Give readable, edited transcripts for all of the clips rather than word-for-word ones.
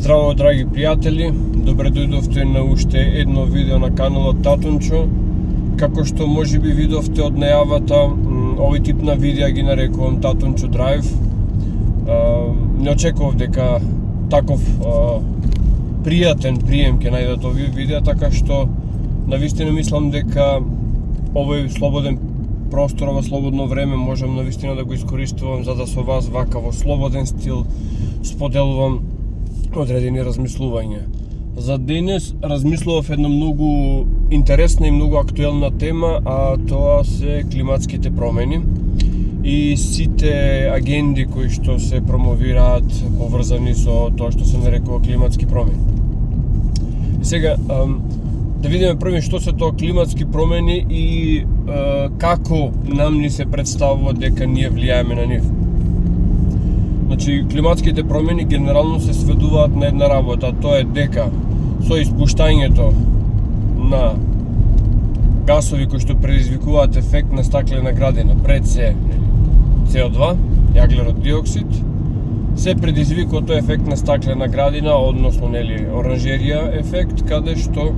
Здраво, драги пријатели, добре дојдовте на уште едно видео на каналот Татунчо. Како што можеби видовте од најавата, овој тип на видеа ги нарекувам Татунчо Драйв. Не очекував дека таков пријатен прием ќе најдат овие видеа, така што навистина мислам дека овој слободен простор, ова слободно време можам навистина да го искористувам за да со вас вака во слободен стил споделувам одредени размислувања. За денес размислував една многу интересна и многу актуелна тема, а тоа се климатските промени и сите агенди кои што се промовираат поврзани со тоа што се нарекува климатски промени. И сега, да видиме први што се тоа климатски промени и како нам ни се представува дека ние влијаеме на нив. Значи, климатските промени генерално се сведуваат на една работа, тоа е дека со испуштањето на гасови кои што предизвикуваат ефект на стаклена градина, пред се CO2, јаглерод диоксид, се предизвикува тој ефект на стаклена градина, односно оранжерија ефект, каде што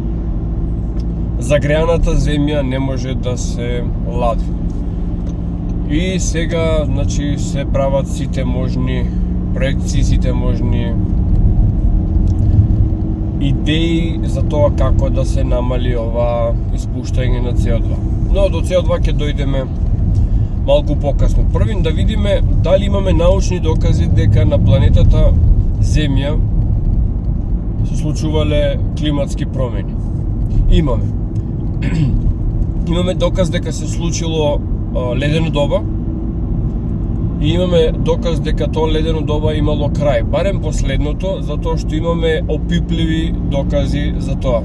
загреаната земја не може да се лади. И сега, значи, се прават сите можни проекции, сите можни идеи за тоа како да се намали ова испуштање на CO2. Но до CO2 ќе дојдеме малку покасно. Првин да видиме дали имаме научни докази дека на планетата Земја се случувале климатски промени. Имаме. Имаме доказ дека се случило ледено доба и имаме доказ дека тоа ледено доба имало крај, барем последното, затоа што имаме опипливи докази за тоа.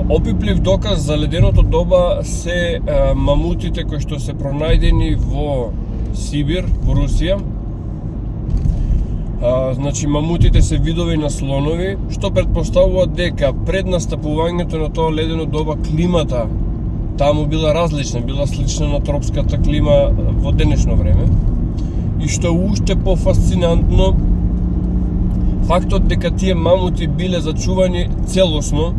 Опиплив доказ за леденото доба се мамутите кои што се пронајдени во Сибир, во Русија. Значи, мамутите се видови на слонови, што претпоставува дека пред настапувањето на тоа ледено доба климата таму била различна, била слична на тропската клима во денешно време. И што уште пофасцинантно, фактот дека тие мамути биле зачувани целосно,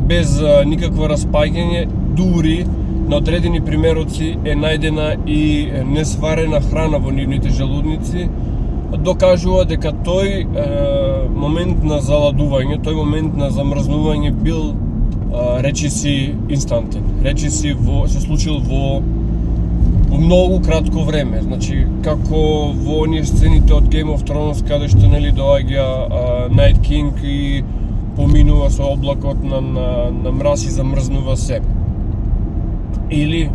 без никакво распаѓање, дури на одредени примероци е најдена и несварена храна во нивните желудници, докажува дека тој момент на заладување, тој момент на замрзнување бил речиси инстантен. Речиси се случил во многу кратко време. Значи, како во оние сцените од Game of Thrones, каде што доаѓа Night King и поминува со облакот на мраз и замрзнува се. Или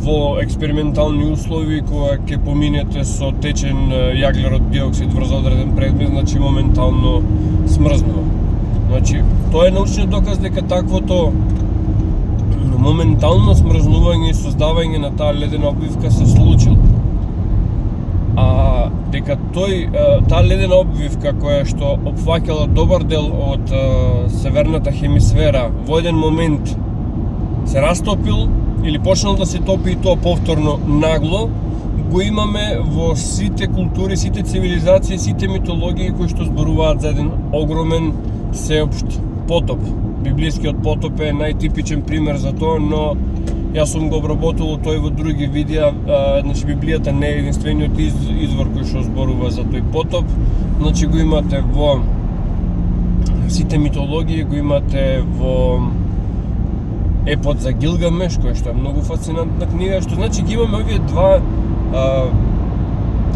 во експериментални услови кога ќе поминете со течен јаглерод диоксид врз одреден предмет, значи моментално смрзнува. Значи, тоа е научниот доказ дека таквото моментално смрзнување и создавање на таа ледена обвивка се случил. А дека таа ледена обвивка која што опфаќала добар дел од северната хемисфера во еден момент се растопил или почнал да се топи и тоа повторно нагло, го имаме во сите култури, сите цивилизации, сите митологии кои што зборуваат за еден огромен сеопшт потоп. Библискиот потоп е најтипичен пример за тоа, но јас сум го обработувал тој во други видеа. Значи, Библијата не е единствениот извор кој што зборува за тој потоп. Значи, го имате во сите митологии, го имате во епот за Гилгамеш, кој што е многу фасцинантна книга, што значи ги имаме овие два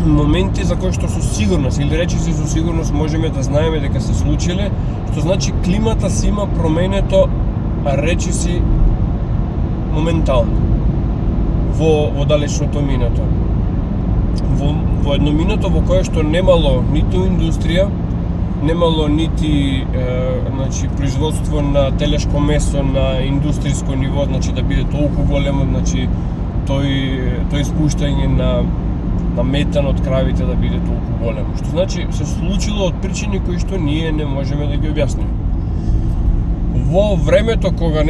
моменти за кои што со сигурност, или речиси со сигурност можеме да знаеме дека се случиле, што значи климата си има променето речиси моментално во далечното минато. Во едно минато во кое што немало ниту индустрија, немало нити значи производство на телешко месо на индустријско ниво, значи да биде толку големо, значи тој испуштање на метан од кравите да биде толку големо. Што значи се случило од причини кои што ние не можеме да ги објасниме. Во времето кога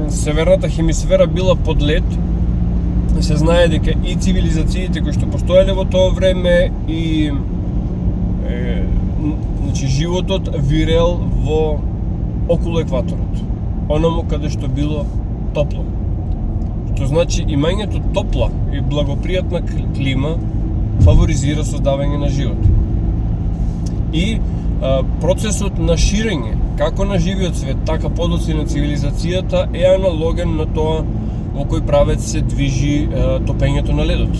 северната хемисфера била под лед, се знае дека и цивилизациите кои што постоеле во тоа време и животот вирел во околу екваторот, онаму каде што било топло. Што значи имањето топла и благопријатна клима фаворизира создавање на живот. И процесот на ширење, како на живиот свет, така подоци на цивилизацијата, е аналоген на тоа во кој правец се движи топењето на ледот.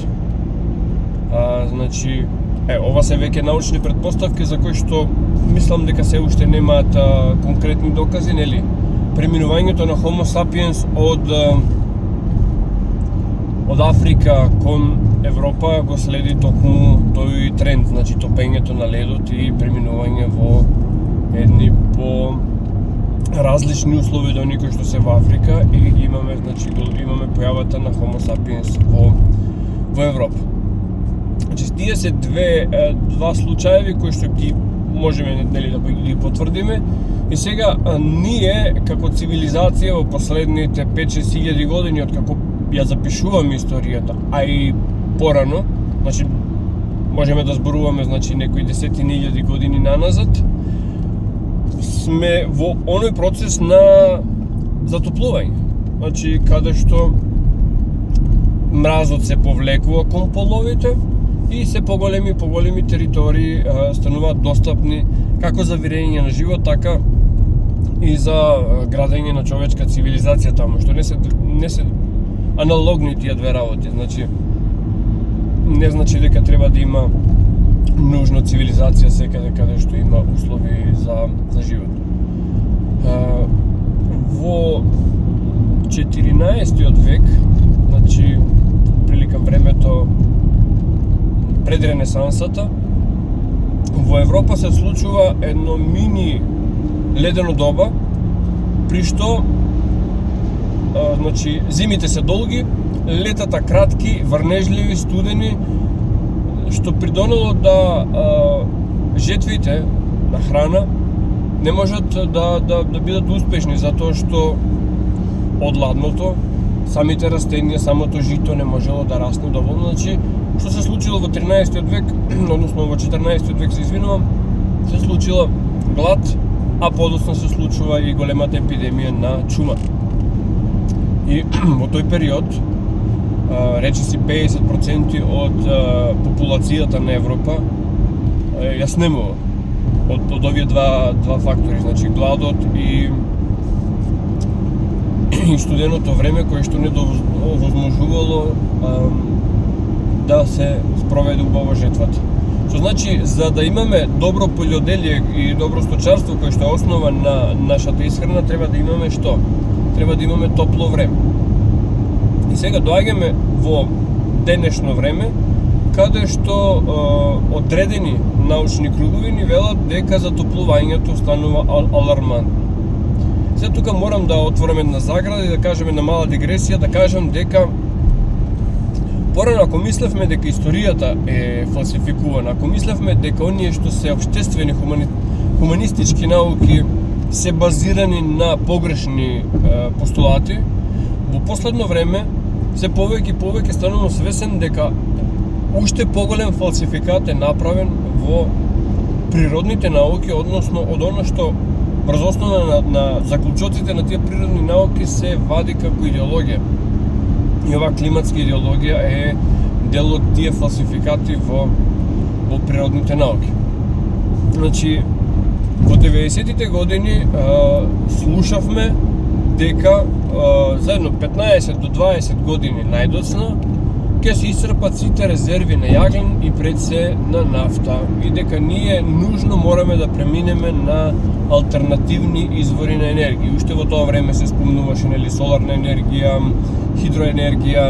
Значи, ова се веќе научни претпоставки за кои што мислам дека се уште немаат конкретни докази, нели? Преминувањето на Homo sapiens од Африка кон Европа го следи токму тој тренд, значи топењето на ледот и преминување во едни по различни услови од оние кои што се во Африка и имаме имаме појавата на Homo sapiens во Европа. Значи тие се два случаеви кои што ги можеме нели да ги потврдиме. И сега ние како цивилизација во последните 5-6 хиljadi години од како ја запишуваме историјата, а и порано, значи можеме да зборуваме значи некои десетини илјади години наназад, сме во оној процес на затоплување. Значи каде што мразот се повлекува кон половите и се поголеми територии стануваат достапни како за вирење на живот, така и за градење на човечка цивилизација таму, што не се аналогни тие две работи. Значи не значи дека треба да има нужно цивилизација секаде каде што има услови за живот. Во 14-тиот век, значи прилика времето пред Ренесансата, во Европа се случува едно мини ледено доба, при што значи зимите се долги, летата кратки, врнежливи, студени, што придонело да жетвите на храна не можат да бидат успешни, затоа што од ладното самите растенија, самото жито не можело да расне доволно. Значи, што се случило во 13-тиот век, односно во 14-тиот век, се извинувам, се случила глад, а подоцна се случува и големата епидемија на чума. И во тој период, речиси 50% од популацијата на Европа ја снемува од овие два фактори, значи гладот и студеното време кое што не овозможувало да се спроведе убаво жетвата. Што значи, за да имаме добро пољоделие и добро сточарство кое што е основа на нашата исхрана, треба да имаме што? Треба да имаме топло време. И сега доаѓаме во денешно време, каде што одредени научни кругови ни велат дека затоплувањето станува алармантно. Сега тука морам да отворам една заграда и да кажем една мала дигресија, да кажам дека порано ако мислевме дека историјата е фалсификувана, ако мислевме дека оние што се општествени хуманистички науки се базирани на погрешни постулати, во последно време се повеќе станувам свесен дека уште поголем фалсификат е направен во природните науки, односно од оно што врз основа на заклучоците на тие природни науки се вади како идеологија. И оваа климатска идеологија е дел од тие фалсификати во природните науки. Значи, во 90-тите години слушавме дека за едно 15 до 20 години најдоцна ќе се исцрпат сите резерви на јаглен и пред се на нафта и дека ние нужно мораме да преминеме на алтернативни извори на енергија. Уште во тоа време се спомнуваше нели соларна енергија, хидроенергија,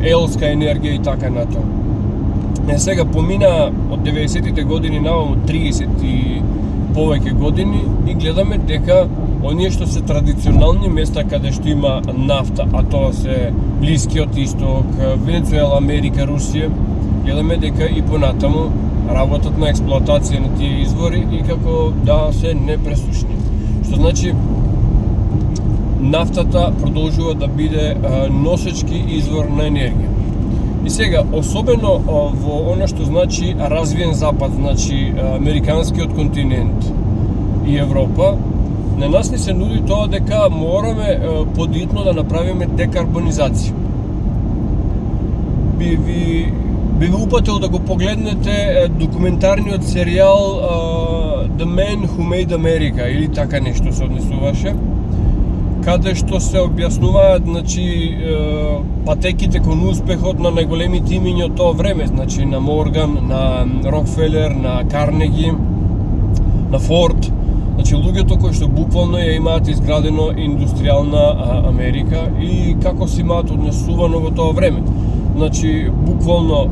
елска енергија и така натаму. Сега помина од 90-тите години наваму 30 и повеќе години и гледаме дека оние што се традиционални места каде што има нафта, а тоа се Блискиот Исток, Венецуела, Америка, Русија, гледаме дека и понатаму работат на експлоатација на тие извори и како да се непресушни. Што значи нафтата продолжува да биде носечки извор на енергија. И сега, особено во она што значи развиен запад, значи американскиот континент и Европа, на нас ни се нуди тоа дека мораме подитно да направиме декарбонизација. Би ви упатил да го погледнете документарниот серијал The Man Who Made America или така нешто се однесуваше, каде што се објаснуваат, значи, патеките кон успехот на најголемите имиња од тоа време, значи на Морган, на Рокфелер, на Карнеги, на Форд, значи луѓето кои што буквално ја имаат изградено индустријална Америка и како се имаат однесувано во тоа време. Значи, буквално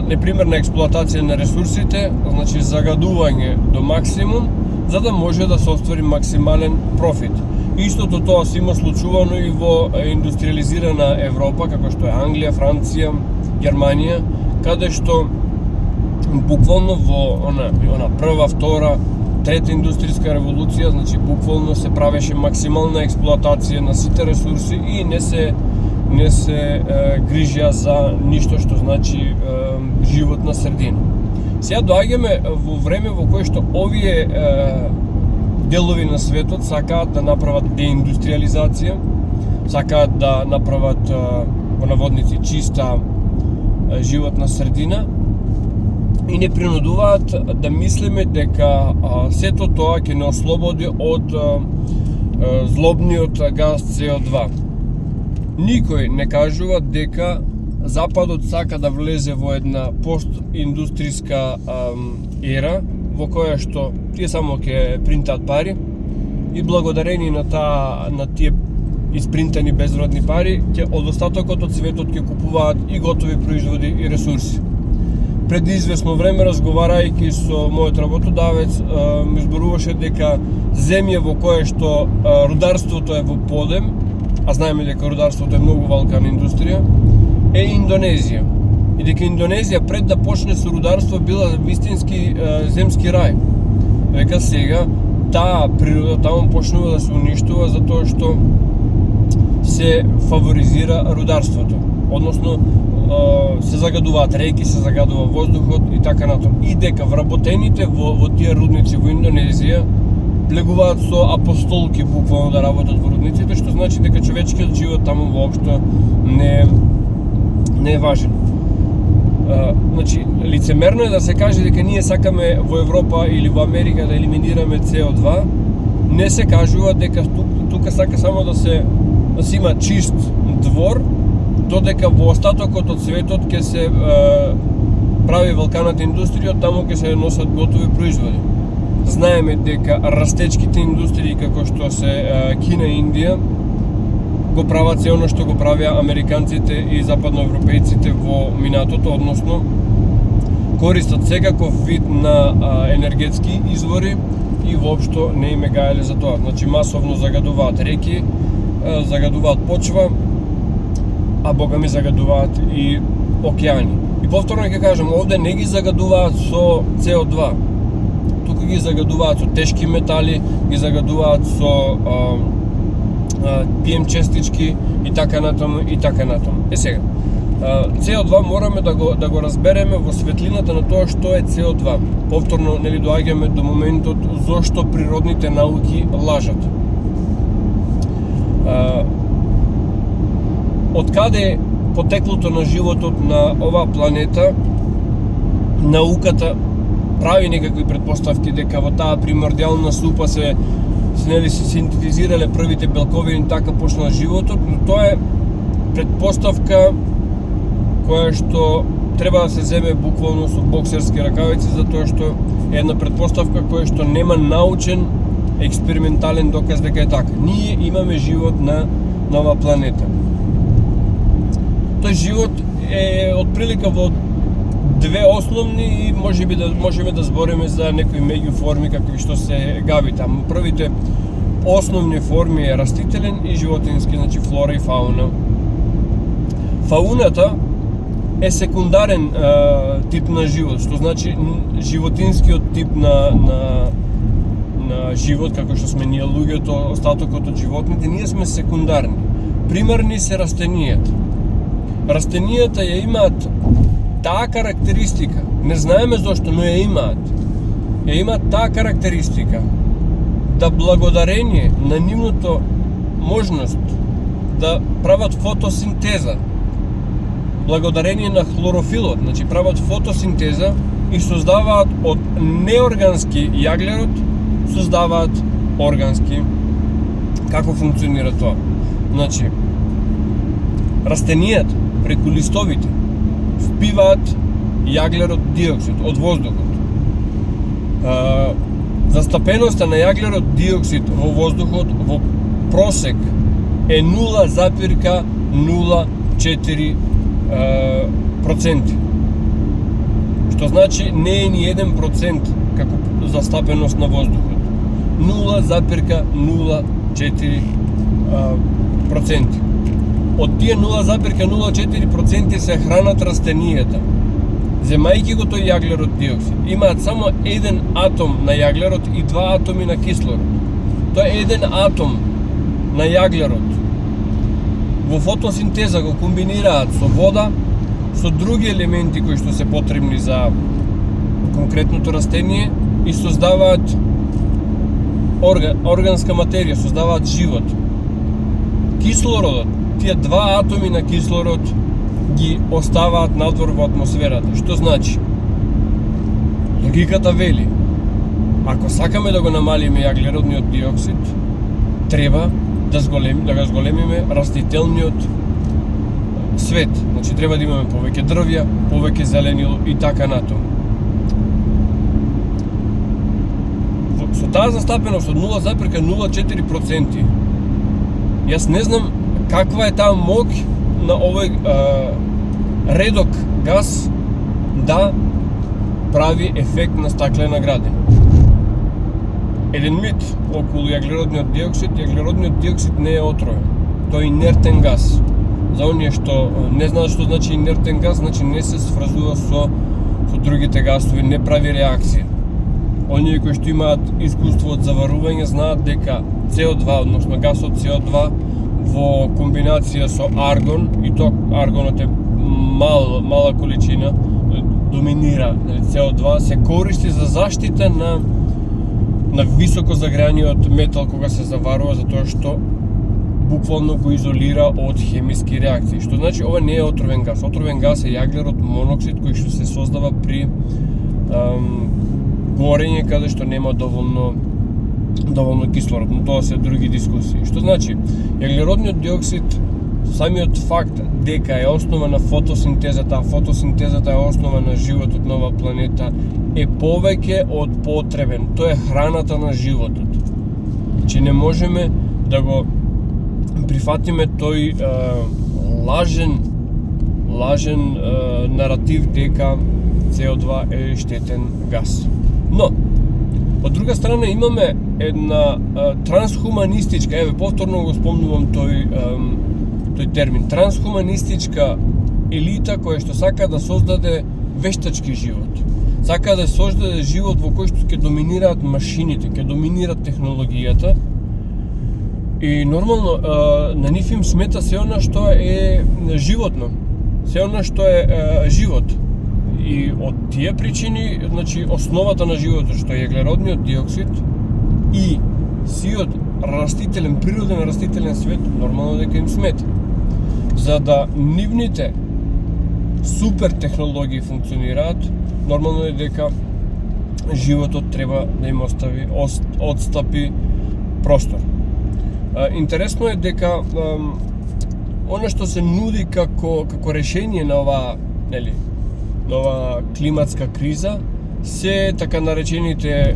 непримерна експлоатација на ресурсите, значи загадување до максимум, за да може да се оствари максимален профит. Истото тоа се има случувано и во индустриализирана Европа, како што е Англија, Франција, Германија, каде што буквално во она прва, втора, трета индустријска револуција, значи буквално се правеше максимална експлоатација на сите ресурси и не се грижија за ништо што значи животна средина. Сега доаѓаме во време во кое што овие делови на светот сакаат да направат деиндустриализација, сакаат да направат во наводници чиста животна средина и не принудуваат да мислиме дека сето тоа ќе не ослободи од злобниот газ CO2. Никој не кажува дека Западот сака да влезе во една постиндустријска ера во која што тие само ќе принтаат пари и благодарение на тие испринтани безвратни пари ќе од остатокот од светот ќе купуваат и готови производи и ресурси. Пред известно време, разговарајќи со мојот работодавец, ми зборуваше дека земја во која што рударството е во подем, а знаеме дека рударството е многу валкана индустрија, е Индонезија. И дека Индонезија пред да почне со рударство била вистински земски рај. Века сега таа природа таму почнува да се уништува затоа што се фаворизира рударството. Односно се загадуваат реки, се загадува воздухот и така натаму. И дека вработените во тие рудници во Индонезија влегуваат со апостолки буквално да работат во рудниците, што значи дека човечкиот живот таму воопшто не е важен. Значи, лицемерно е да се каже дека ние сакаме во Европа или во Америка да елиминираме CO2, не се кажува дека тука сака само да се има чист двор, додека во остатокот од светот ќе се прави валканата индустрија, таму ќе се носат готови производи. Знаеме дека растечките индустрии како што се Кина и Индија го прават се оно што го правеа американците и западноевропејците во минатото, односно користат секаков вид на енергетски извори и воопшто не име гаеле за тоа. Значи масовно загадуваат реки, загадуваат почва, а бога ми загадуваат и океани. И повторно ќе кажам, овде не ги загадуваат со CO2. Тука ги загадуваат со тешки метали, ги загадуваат со PM честички и така натаму и така натаму. Сега, CO2 мораме да го разбереме во светлината на тоа што е CO2. Повторно нели доаѓаме до моментот зошто природните науки лажат. Од каде потеклото на животот на оваа планета, науката прави некакви предпоставки дека во таа примордијална супа се синтетизирале првите белковини, така почнал животот, но тоа е предпоставка која што треба да се земе буквално со боксерски ракавици, затоа што е една предпоставка која што нема научен експериментален доказ дека е така. Ние имаме живот на оваа планета. Тој живот е отприлика во две основни и можеме да збориме за некои меѓуформи какви што се гави таму. Првите основни форми е растителен и животински, значи флора и фауна. Фауната е секундарен тип на живот, што значи животинскиот тип на на живот, како што сме ние луѓето, остатокот од животните, ние сме секундарни. Примарни се растенијата. Растенијата ја имаат таа карактеристика, не знаеме зошто, но ја имаат. Ја имаат таа карактеристика да благодарение на нивното можност да прават фотосинтеза, благодарение на хлорофилот, значи прават фотосинтеза и создаваат од неоргански јаглерод, создаваат органски. Како функционира тоа? Значи, растенијата преку листовите впиваат јаглерод диоксид од воздухот. Застапеноста на јаглерод диоксид во воздухот во просек е 0,04%. Што значи не е ни 1% како застапеност на воздухот. 0,04%. Од тие 0,04% се хранат растенијата. Земајќи го тој јаглерод диоксид, имаат само еден атом на јаглерод и два атоми на кислород. Тој еден атом на јаглерод во фотосинтеза го комбинираат со вода, со други елементи кои што се потребни за конкретното растение и создаваат органска материја, создаваат живот. Кислородот, тие два атоми на кислород ги оставаат надвор во атмосферата. Што значи? Логиката вели, ако сакаме да го намалиме јаглеродниот диоксид, треба да го зголемиме растителниот свет. Значи треба да имаме повеќе дрвја, повеќе зеленило и така натаму. Со таа застапеност од 0,04%, јас не знам каква е таа моќ на овој редок газ да прави ефект на стаклена градина. Еден мит околу јаглеродниот диоксид. Јаглеродниот диоксид не е отровен. Тој е инертен газ. За оние што не знаат што значи инертен газ, значи не се сврзува со другите гасови, не прави реакција. Оние кои што имаат искуство од заварување знаат дека CO2, односно гасот CO2 во комбинација со аргон, и тоа аргонот е мала количина, доминира CO2, се користи за заштита на високо загреаниот метал кога се заварува, затоа што буквално го изолира од хемиски реакции. Што значи ова не е отровен газ. Отровен газ е јаглерод моноксид кој што се создава при горење каде што нема доволно кислород, но тоа се други дискусии. Што значи, јаглеродниот диоксид, самиот факт дека е основа на фотосинтезата, а фотосинтезата е основа на животот на оваа планета, е повеќе од потребен. Тоа е храната на животот. Че не можеме да го прифатиме тој лажен наратив дека CO2 е штетен газ. Но, од друга страна имаме една трансхуманистичка, повторно го спомнувам тој термин, трансхуманистичка елита која што сака да создаде вештачки живот. Сака да создаде живот во кој што ќе доминираат машините, ќе доминираат технологијата. И нормално на нив им смета се она што е животно, се она што е живот. И од тие причини, значи основата на животот што е јаглеродниот диоксид и сиот природен растителен свет, нормално дека им смета. За да нивните супер технологии функционираат, нормално е дека животот треба да им отстапи простор. Интересно е дека она што се нуди како решение на оваа, на оваа климатска криза се така наречените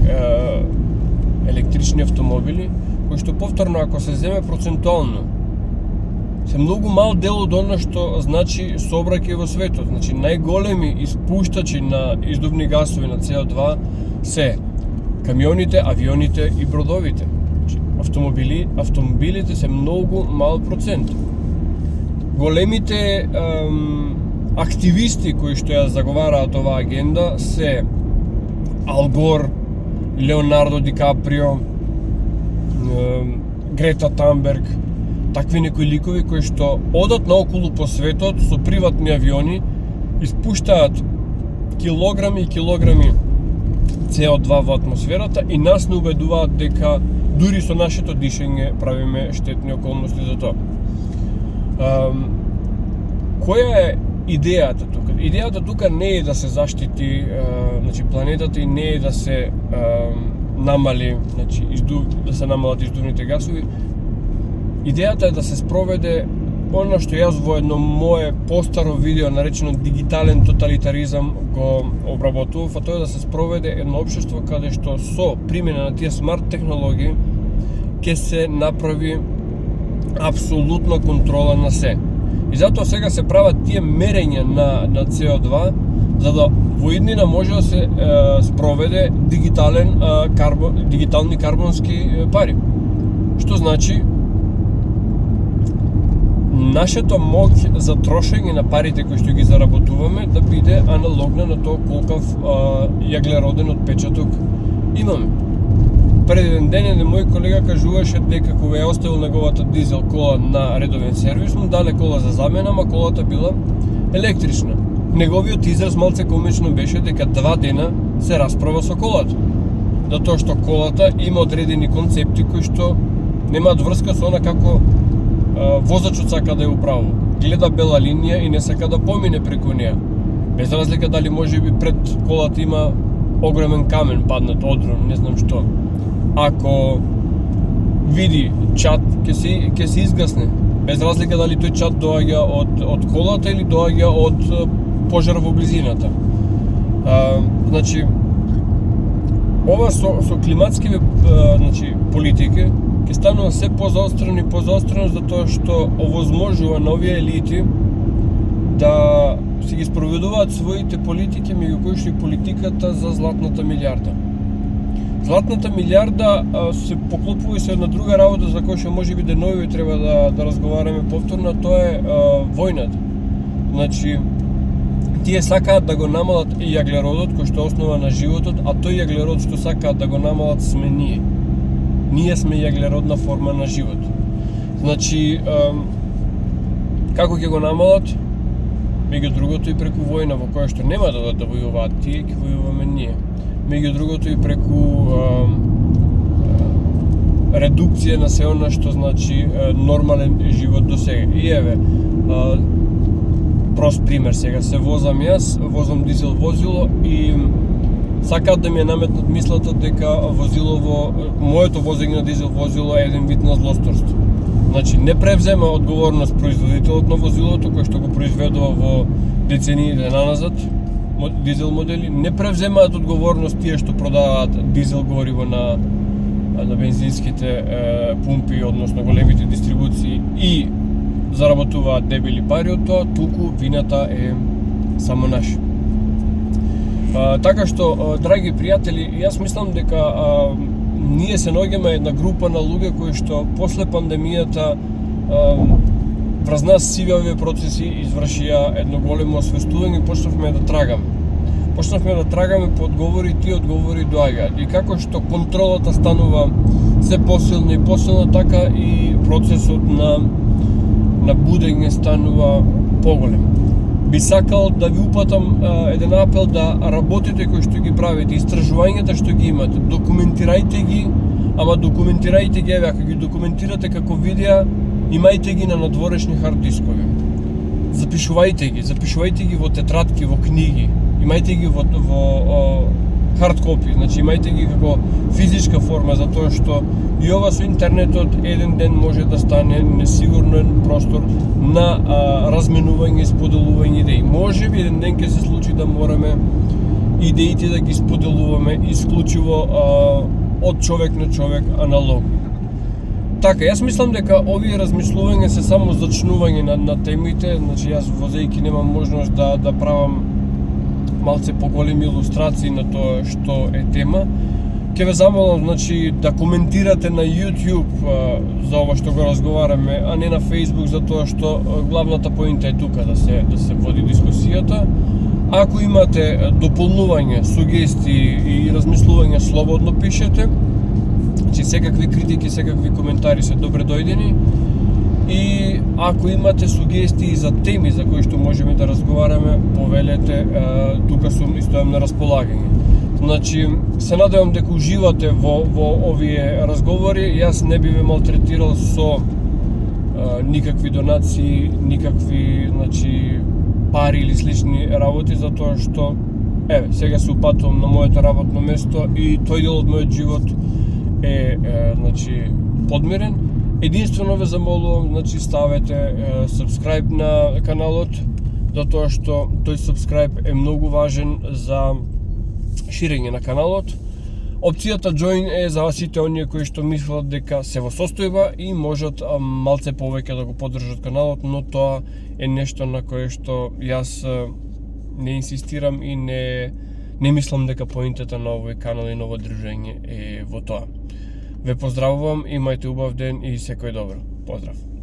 електрични автомобили, кои што повторно ако се земе процентуално се многу мал дел од она што значи сообраќај во светот. Значи најголеми испуштачи на издувни гасови на CO2 се камионите, авионите и бродовите. Автомобилите се многу мал процент. Големите активисти кои што ја заговараат оваа агенда се Ал Гор, Леонардо Ди Каприо, Грета Тамберг, такви некои ликови кои што одат наоколу по светот со приватни авиони, испуштаат килограми и килограми CO2 во атмосферата и нас не убедуваат дека дури со нашето дишење правиме штетни околности за тоа. Која е идејата тука? Идејата тука не е да се заштити планетата и не е да се намали, да се намалат издувните гасови. Идејата е да се спроведе оно што јас во едно мое постаро видео наречено дигитален тоталитаризам го обработував, а тоа е да се спроведе едно општество каде што со примена на тие смарт технологии ќе се направи апсолутна контрола на се. И затоа сега се прават тие мерења на CO2 за да во иднина може да се спроведе дигитални карбонски пари. Што значи нашето моќ за трошење на парите кои што ги заработуваме да биде аналогна на тоа колкав јаглероден отпечаток имаме. Пред еден ден еден мој колега кажуваше дека кога ја оставил неговата дизел кола на редовен сервис, му дале кола за замена, ама колата била електрична. Неговиот израз малце комично беше дека 2 дена се расправа со колата. Затоа што колата има одредени концепти кои што немаат врска со она како возачот сака да ја управува. Гледа бела линија и не сака да помине преку неа. Без разлика дали можеби пред колата има огромен камен паднат, одрон, не знам што. Ако види чат, ќе се изгасне. Без разлика дали тој чат доаѓа од колата или доаѓа од пожар во близината. Значи, ова со климатски политики ќе станува се позаострено затоа што овозможува на овие елити да си ги спроведуваат своите политики, меѓу кои што и политиката за златната милиарда. Златната милиарда се поклопува и со една друга работа за која што можеби денови треба да разговараме повторно, тоа е војната. Значи, тие сакаат да го намалат и јаглеродот кој што е основа на животот, а тој јаглерод што сакаат да го намалат сме ние. Ние сме јаглеродна форма на живот. Значи, како ќе го намалат? Меѓу другото и преку војна во која што нема да војуваат тие, ќе војуваме ние. Меѓу другото и преку редукција на се она што значи нормален живот до сега. И еве, прост пример сега, се возам јас, возам дизел возило и сакаат да ми наметнат мислата дека моето возење на дизел возило е еден вид на злосторство. Значи, не превзема одговорност производителот на возилото, кој што го произведува во децениите наназад, дизел модели, не превземаат одговорност тие што продаваат дизел гориво на бензинските пумпи, односно големите дистрибуции и заработуваат дебели пари од тоа, туку вината е само наша. Така што, драги пријатели, јас мислам дека ние се наоѓаме една група на луѓе кои што после пандемијата врз нас сиве овие процеси извршија едно големо освестување и почнавме да трагаме. Почнавме да трагаме по одговори, тие одговори доаѓаат. И како што контролата станува се посилна и посилна, така и процесот на будење станува поголем. Би сакал да ви упатам еден апел да работите кои што ги правите, истражувањата што ги имате, документирајте ги, ама документирајте ги, ако ги документирате како видеа, имајте ги на надворешни хард дискови. Запишувајте ги во тетрадки, во книги, имајте ги во хард копи, значи имајте ги како физичка форма, затоа што и ова со интернетот еден ден може да стане несигурен простор на разменување и споделување идеи. Може би еден ден ќе се случи да мораме идеите да ги споделуваме исклучиво од човек на човек аналогно. Така, јас мислам дека овие размислувања се само зачнување на темите, значи јас возејќи немам можност да правам малце поголеми илустрации на тоа што е тема, Ќе ве замолам, значи, да коментирате на YouTube за ова што го разговараме, а не на Facebook, затоа што главната поинта е тука да се води дискусијата. Ако имате дополнување, сугестии и размислувања, слободно пишете. Значи, секакви критики, секакви коментари се добре дојдени. И ако имате сугестии за теми за кои што можеме да разговараме, повелете, тука сум и стојам на располагање. Значи, се надевам дека уживате во овие разговори. Јас не би ве малтретирал со никакви донации, никакви, значи, пари или слични работи, затоа што, еве, сега се упатувам на моето работно место и тој дел од мојот живот е значи, подмирен. Единствено ве замолувам, значи, ставете subscribe на каналот, затоа што тој subscribe е многу важен за ширење на каналот. Опцијата join е за сите оние кои што мислат дека се во состојба и можат малце повеќе да го поддржат каналот, но тоа е нешто на кое што јас не инсистирам и не мислам дека поинтата на овој канал и на ово држење е во тоа. Ве поздравувам, имајте убав ден и секој добро. Поздрав!